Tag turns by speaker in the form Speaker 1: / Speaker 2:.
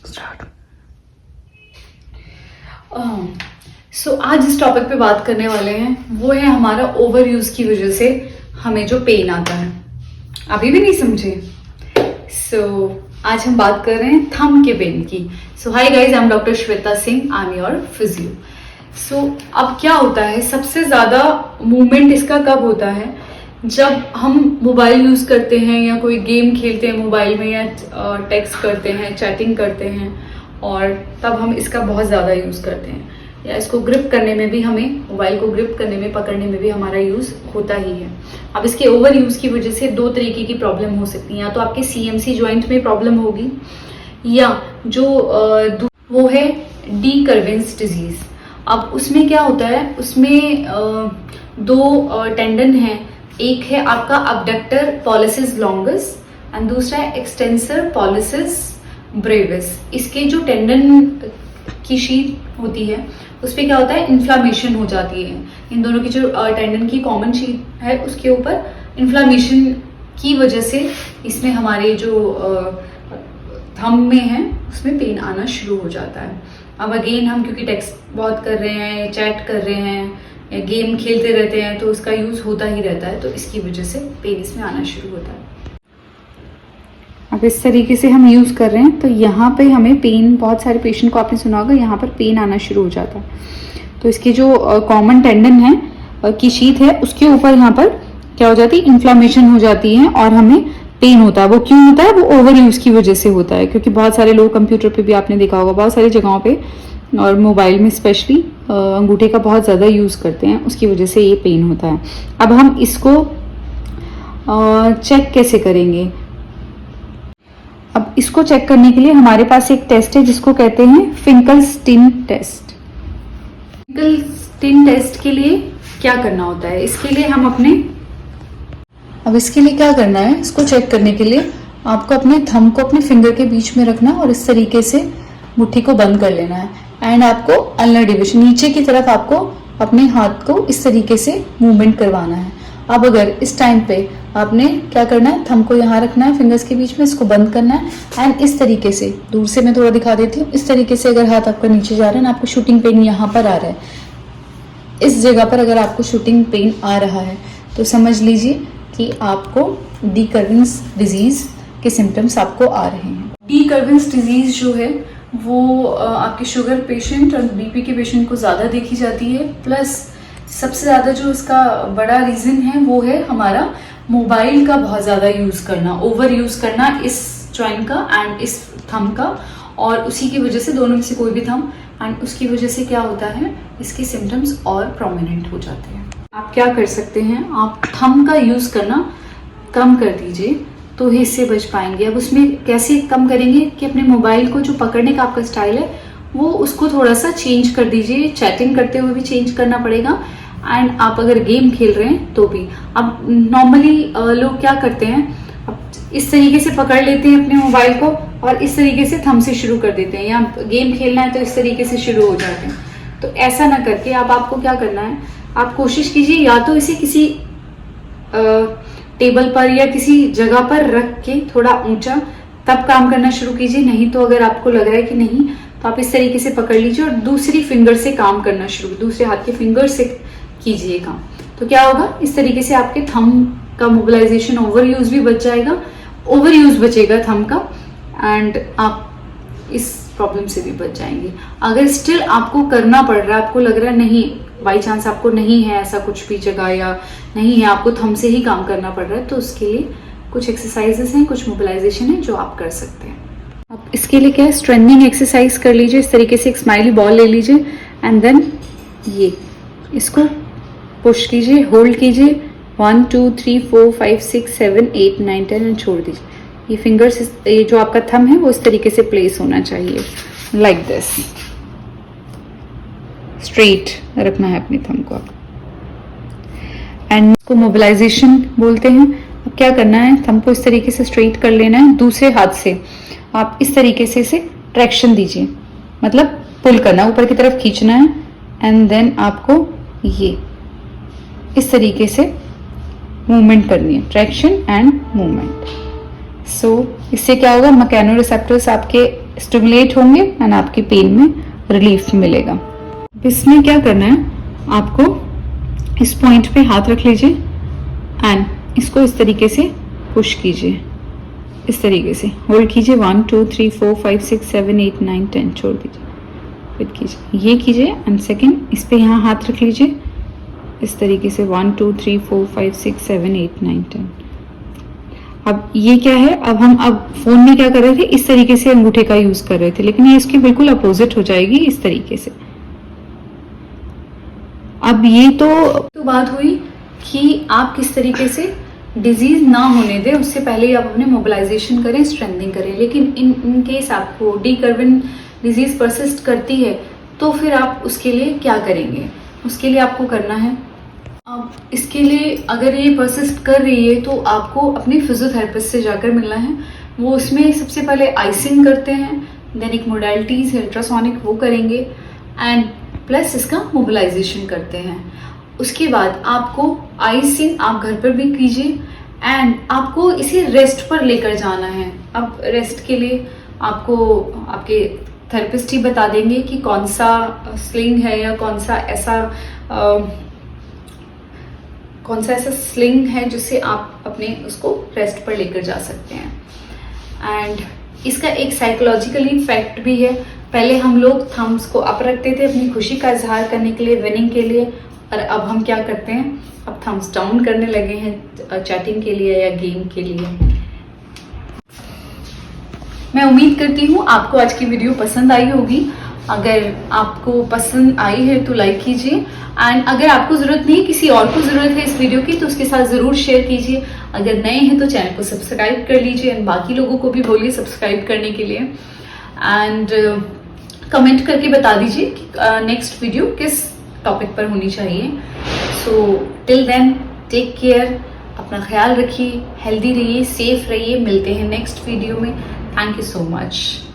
Speaker 1: Start. आज इस topic पे बात करने वाले हैं, वो है हमारा ओवर यूज की वजह से हमें जो पेन आता है। अभी भी नहीं समझे? आज हम बात कर रहे हैं थंब के पेन की। Hi guys, I am doctor Shweta Singh, I am your physio. अब क्या होता है, सबसे ज्यादा मूवमेंट इसका कब होता है? जब हम मोबाइल यूज करते हैं या कोई गेम खेलते हैं मोबाइल में, या टेक्स्ट करते हैं, चैटिंग करते हैं, और तब हम इसका बहुत ज्यादा यूज करते हैं। या इसको ग्रिप करने में भी, हमें मोबाइल को ग्रिप करने में, पकड़ने में भी हमारा यूज होता ही है। अब इसके ओवर यूज की वजह से दो तरीके की प्रॉब्लम हो सकती है। या तो आपके CMC जॉइंट में प्रॉब्लम होगी, या जो वो है डी कर्वेंस डिजीज। अब उसमें क्या होता है, उसमें दो टेंडन है। एक है आपका अबडक्टर पॉलिसिस लॉन्गस एंड दूसरा है एक्सटेंसर पॉलिसिस ब्रेविस। इसके जो टेंडन की शीट होती है उस पर क्या होता है, इन्फ्लामेशन हो जाती है। इन दोनों की जो टेंडन की कॉमन शीट है उसके ऊपर इन्फ्लामेशन की वजह से इसमें हमारे जो थंब में है उसमें पेन आना शुरू हो जाता है। अब अगेन हम क्योंकि टेक्स्ट बहुत कर रहे हैं, चैट कर रहे हैं या गेम खेलते रहते हैं, तो उसका यूज होता ही रहता है, तो इसकी वजह से पेन इसमें आना शुरू होता है। अब इस तरीके से हम यूज कर रहे हैं तो यहाँ पे हमें पेन, बहुत सारे पेशेंट को आपने सुना होगा, यहाँ पर पेन आना शुरू हो जाता है। तो इसकी जो कॉमन टेंडन है की शीट है उसके ऊपर यहाँ पर क्या हो जाती है, इन्फ्लामेशन हो जाती है और हमें पेन होता है। वो क्यों होता है? वो ओवर यूज की वजह से होता है, क्योंकि बहुत सारे लोग कंप्यूटर पे भी आपने देखा होगा, बहुत सारी जगहों पे और मोबाइल में स्पेशली अंगूठे का बहुत ज़्यादा यूज़ करते हैं, उसकी वजह से ये पेन होता है। अब हम इसको चेक कैसे करेंगे? अब इसको चेक करने के लिए हमारे पास एक टेस्ट है जिसको कहते हैं फिंकलस्टीन टेस्ट। फिंकलस्टीन टेस्ट के लिए क्या करना होता है? इसके लिए हम इसके लिए क्या करना है, इसको चेक करने के लिए आपको अपने थंब को अपने फिंगर के बीच में रखना और इस तरीके से मुट्ठी को बंद कर लेना है। एंड आपको अल्नर डिविजन, नीचे की तरफ आपको अपने हाथ को इस तरीके से मूवमेंट करवाना है। अब अगर इस टाइम पे आपने क्या करना है, थंब को यहाँ रखना है फिंगर्स के बीच में, इसको बंद करना है एंड इस तरीके से, दूर से मैं थोड़ा दिखा देती हूँ, इस तरीके से अगर हाथ आपका नीचे जा रहा है ना, आपको शूटिंग पेन यहाँ पर आ रहा है, इस जगह पर अगर आपको शूटिंग पेन आ रहा है तो समझ लीजिए कि आपको डी कर्वेंस डिजीज के सिम्टम्स आपको आ रहे हैं। डी कर्वेंस डिजीज जो है वो आपके शुगर पेशेंट और BP के पेशेंट को ज़्यादा देखी जाती है। प्लस सबसे ज़्यादा जो इसका बड़ा रीज़न है वो है हमारा मोबाइल का बहुत ज़्यादा यूज़ करना, ओवर यूज़ करना इस जॉइंट का एंड इस थंब का, और उसी की वजह से, दोनों में से कोई भी थंब, एंड उसकी वजह से क्या होता है, इसके सिम्टम्स और प्रोमिनेंट हो जाते हैं। आप क्या कर सकते हैं, आप थंब का यूज़ करना कम कर दीजिए तो ही इससे बच पाएंगे। अब उसमें कैसे कम करेंगे कि अपने मोबाइल को जो पकड़ने का आपका स्टाइल है वो उसको थोड़ा सा चेंज कर दीजिए। चैटिंग करते हुए भी चेंज करना पड़ेगा एंड आप अगर गेम खेल रहे हैं तो भी। अब नॉर्मली लोग क्या करते हैं, अब इस तरीके से पकड़ लेते हैं अपने मोबाइल को और इस तरीके से थंब से शुरू कर देते हैं, या गेम खेलना है तो इस तरीके से शुरू हो जाते हैं। तो ऐसा ना करके आपको क्या करना है, आप कोशिश कीजिए या तो इसे किसी टेबल पर या किसी जगह पर रख के थोड़ा ऊंचा, तब काम करना शुरू कीजिए। नहीं तो अगर आपको लग रहा है कि नहीं, तो आप इस तरीके से पकड़ लीजिए और दूसरी फिंगर से काम करना शुरू, दूसरे हाथ के फिंगर से कीजिए काम। तो क्या होगा, इस तरीके से आपके थंब का मोबिलाइजेशन, ओवर यूज भी बच जाएगा, ओवर यूज बचेगा थंब का, एंड आप इस प्रॉब्लम से भी बच जाएंगे। अगर स्टिल आपको करना पड़ रहा है, आपको लग रहा है नहीं, बाई चांस आपको नहीं है ऐसा कुछ भी जगह, या नहीं है, आपको थंब से ही काम करना पड़ रहा है, तो उसके लिए कुछ एक्सरसाइजेस हैं, कुछ मोबिलाइजेशन है जो आप कर सकते हैं। अब इसके लिए क्या है, स्ट्रेंथनिंग एक्सरसाइज कर लीजिए। इस तरीके से एक स्माइली बॉल ले लीजिए एंड देन ये इसको पुश कीजिए, होल्ड कीजिए, 1 2 3 4 5 6 7 8 9 10 एंड छोड़ दीजिए। ये फिंगर्स, ये जो आपका थंब है वो इस तरीके से प्लेस होना चाहिए, लाइक दिस, स्ट्रेट रखना है अपने थंब को आप, एंड इसको मोबिलाइजेशन बोलते हैं। अब क्या करना है, थंब को इस तरीके से स्ट्रेट कर लेना है, दूसरे हाथ से आप इस तरीके से इसे ट्रैक्शन दीजिए, मतलब पुल करना, ऊपर की तरफ खींचना है एंड देन आपको ये इस तरीके से मूवमेंट करनी है, ट्रैक्शन एंड मूवमेंट। सो इससे क्या होगा, मैकेनो रिसेप्टर्स आपके स्टिमुलेट होंगे एंड आपकी पेन में रिलीफ मिलेगा। इसमें क्या करना है, आपको इस पॉइंट पे हाथ रख लीजिए एंड इसको इस तरीके से पुश कीजिए, इस तरीके से होल्ड कीजिए। 1 2 3 4 5 6 7 8 9 10 छोड़ दीजिए, फिर कीजिए, ये कीजिए एंड सेकेंड इस पे यहाँ हाथ रख लीजिए इस तरीके से 1 2 3 4 5 6 7 8 9 10। अब ये क्या है, अब फोन में क्या कर रहे थे, इस तरीके से अंगूठे का यूज कर रहे थे, लेकिन ये इसकी बिल्कुल अपोजिट हो जाएगी इस तरीके से। अब ये तो बात हुई कि आप किस तरीके से डिजीज ना होने दें, उससे पहले ही आप अपने मोबिलाइजेशन करें, स्ट्रेंथनिंग करें। लेकिन इन केस आपको डी कर्विन डिजीज परसिस्ट करती है तो फिर आप उसके लिए क्या करेंगे? उसके लिए आपको करना है, अब इसके लिए अगर ये परसिस्ट कर रही है तो आपको अपने फिजियोथेरेपिस्ट से जाकर मिलना है। वो उसमें सबसे पहले आइसिंग करते हैं, देन एक मोडालिटीज है अल्ट्रासोनिक वो करेंगे एंड प्लस इसका मोबिलाइजेशन करते हैं। उसके बाद आपको आइसिंग आप घर पर भी कीजिए एंड आपको इसे रेस्ट पर लेकर जाना है। अब रेस्ट के लिए आपको आपके थेरेपिस्ट ही बता देंगे कि कौन सा स्लिंग है या कौन सा ऐसा स्लिंग है जिससे आप अपने उसको रेस्ट पर लेकर जा सकते हैं। एंड इसका एक साइकोलॉजिकल इफेक्ट भी है। पहले हम लोग थम्स को अप रखते थे अपनी खुशी का इजहार करने के लिए, विनिंग के लिए, और अब हम क्या करते हैं, अब थम्स डाउन करने लगे हैं चैटिंग के लिए या गेम के लिए। मैं उम्मीद करती हूँ आपको आज की वीडियो पसंद आई होगी। अगर आपको पसंद आई है तो लाइक कीजिए एंड अगर आपको जरूरत नहीं, किसी और को जरूरत है इस वीडियो की तो उसके साथ जरूर शेयर कीजिए। अगर नए हैं तो चैनल को सब्सक्राइब कर लीजिए एंड बाकी लोगों को भी बोलिए सब्सक्राइब करने के लिए एंड कमेंट करके बता दीजिए कि नेक्स्ट वीडियो किस टॉपिक पर होनी चाहिए। So till then take care, अपना ख्याल रखिए, हेल्दी रहिए, सेफ रहिए। मिलते हैं नेक्स्ट वीडियो में। Thank you so much.